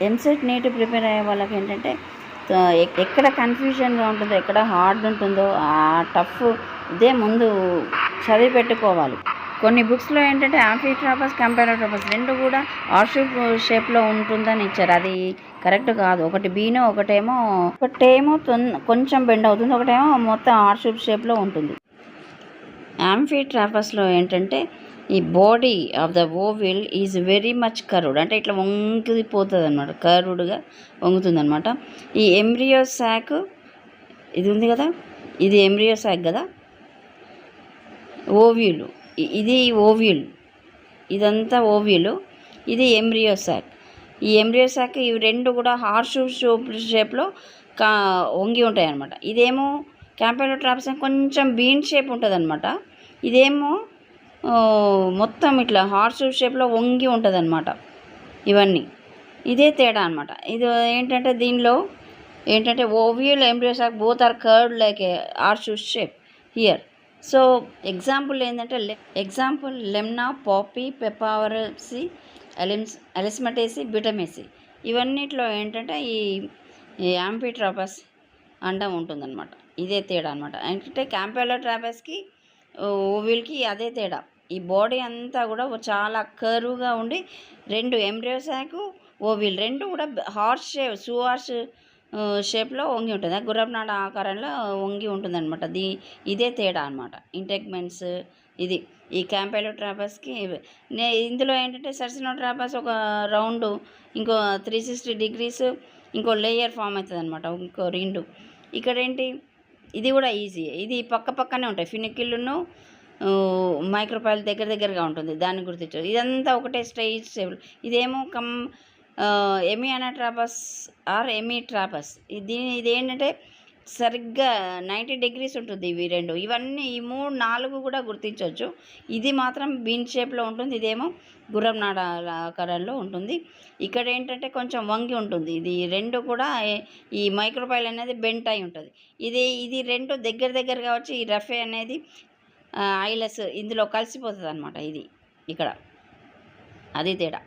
EAMCET neat prepare అయ్యే వాళ్ళకి ఏంటంటే ఎక్కడ కన్ఫ్యూజన్గా ఉంటుందో, ఎక్కడ హార్డ్ ఉంటుందో ఆ టఫ్ ఇదే ముందు చదివి పెట్టుకోవాలి. కొన్ని బుక్స్లో ఏంటంటే ఆంఫిట్రాపస్, కంపారాట్రాపస్ రెండు కూడా ఆర్షిప్ షేప్లో ఉంటుందని ఇచ్చారు. అది కరెక్ట్ కాదు. ఒకటి బీనో ఒకటేమో కొంచెం బెండ్ అవుతుంది, ఒకటేమో మొత్తం ఆర్షిప్ షేప్లో ఉంటుంది. ఆంఫిట్రాపస్లో ఏంటంటే ఈ body of the ovule is very much curved, అంటే ఇట్లా వంగిపోతుంది అనమాట, కర్వ్డ్గా వంగుతుంది అనమాట. ఈ ఎంబ్రియో శాక్ ఇది ఉంది కదా, ఇది ఎంబ్రియో శాక్ కదా, ఓవ్యూల్ ఇది ఓవ్యూల్, ఇదంతా ఓవ్యూల్, ఇది ఎంబ్రియో శాక్. ఈ ఎంబ్రియో శాక్ ఇవి రెండు కూడా హార్స్ షేప్లో వంగి ఉంటాయి అన్నమాట. ఇదేమో క్యాంపెలోట్రాపస్ కొంచెం బీన్ షేప్ ఉంటుంది అనమాట, ఇదేమో మొత్తం ఇట్లా హార్స్ షేప్లో వంగి ఉంటుంది అనమాట. ఇవన్నీ ఇదే తేడా అనమాట. ఇది ఏంటంటే దీనిలో ఏంటంటే ovule, embryo sac both are curved like a horse shape here. So example ఏంటంటే lemna, poppy, papaveraceae, alismataceae, butomaceae ఇవన్నిట్లో ఏంటంటే ఈ ఆంఫిట్రాపస్ అండం ఉంటుందన్నమాట. ఇదే తేడా అనమాట. అంటే క్యాంపెలోట్రాపస్కి ఓవిల్కి అదే తేడా. ఈ బాడీ అంతా కూడా చాలా కర్వ్గా ఉండి రెండు ఎంబ్రియో శాక్, ఓవిల్ రెండు కూడా హార్స్ షేప్లో వంగి ఉంటుంది, గుర్రపునాడ ఆకారంలో వంగి ఉంటుంది అనమాట. ఇదే తేడా అనమాట. ఇంటెగ్మెంట్స్ ఇది ఈ క్యాంపెలోట్రాపస్కి. ఇందులో ఏంటంటే సర్సినోట్రాపస్ ఒక రౌండ్, ఇంకో 360 degrees, ఇంకో లేయర్ ఫామ్ అవుతుంది అనమాట, ఇంకో రెండు. ఇక్కడ ఏంటి, ఇది కూడా ఈజీ, ఇది పక్కనే ఉంటాయి. ఫినికిల్ను మైక్రోపైల్ దగ్గరగా ఉంటుంది, దాన్ని గుర్తించదు. ఇదంతా ఒకటే స్ట్రైట్ షేప్. ఇదేమో ఎమియానాట్రాపస్ ఆర్ ఎమిట్రాపస్. ఇదేంటంటే సరిగ్గా 90 degrees ఉంటుంది ఇవి రెండు. ఇవన్నీ ఈ 4 కూడా గుర్తించవచ్చు. ఇది మాత్రం బీన్ షేప్లో ఉంటుంది, ఇదేమో గుర్రం నాడ ఆకారంలో ఉంటుంది. ఇక్కడ ఏంటంటే కొంచెం వంగి ఉంటుంది. ఇది రెండు కూడా ఈ మైక్రోపైల్ అనేది బెంట్ అయి ఉంటుంది. ఇది రెండు దగ్గరగా వచ్చి ఈ రఫే అనేది ఐలస్ ఇందులో కలిసిపోతుంది అనమాట. ఇది ఇక్కడ అది తేడా.